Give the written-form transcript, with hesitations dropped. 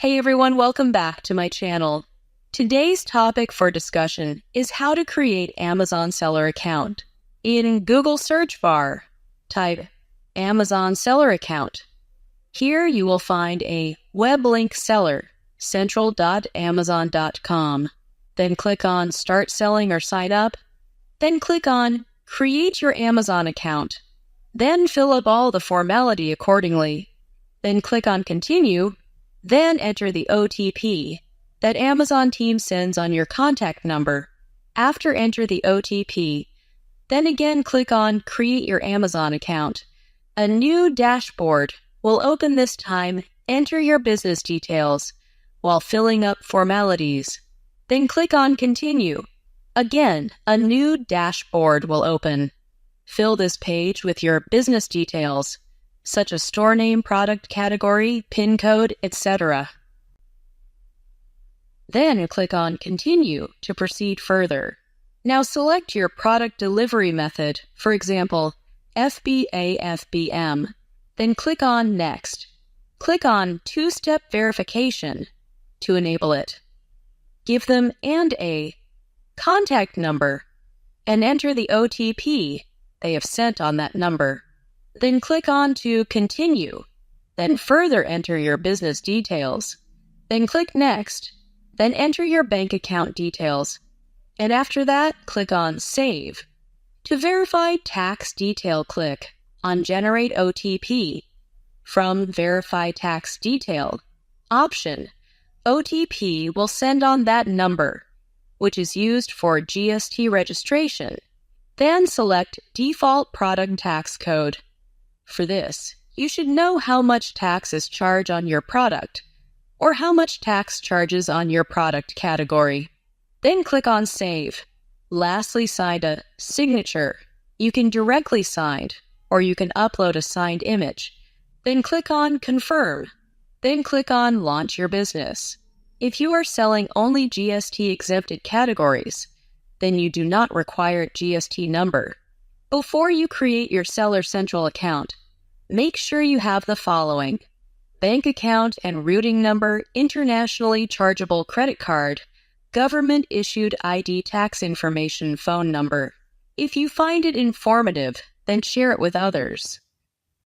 Hey everyone, welcome back to my channel. Today's topic for discussion is how to create Amazon seller account. In Google search bar, type Amazon seller account. Here you will find a web link seller, central.amazon.com. Then click on Start Selling or Sign Up. Then click on Create your Amazon account. Then fill up all the formality accordingly. Then click on Continue. Then enter the OTP that Amazon team sends on your contact number. After enter the OTP, then again click on Create your Amazon account. A new dashboard will open this time. Enter your business details while filling up formalities. Then click on Continue. Again, a new dashboard will open. Fill this page with your business details, such as store name, product category, PIN code, etc. Then click on Continue to proceed further. Now select your product delivery method, for example, FBA FBM. Then click on Next. Click on Two-Step Verification to enable it. Give them a contact number and enter the OTP they have sent on that number. Then click on to Continue. Then further enter your business details. Then click Next. Then enter your bank account details. And after that, click on Save. To verify tax detail, click on Generate OTP. From Verify Tax Detail option, OTP will send on that number, which is used for GST registration. Then select Default Product Tax Code. For this, you should know how much tax is charged on your product, or how much tax charges on your product category. Then click on Save. Lastly, sign a signature. You can directly sign, or you can upload a signed image. Then click on Confirm. Then click on Launch Your Business. If you are selling only GST-exempted categories, then you do not require a GST number. Before you create your Seller Central account, make sure you have the following: bank account and routing number, internationally chargeable credit card, government-issued ID tax information phone number. If you find it informative, then share it with others.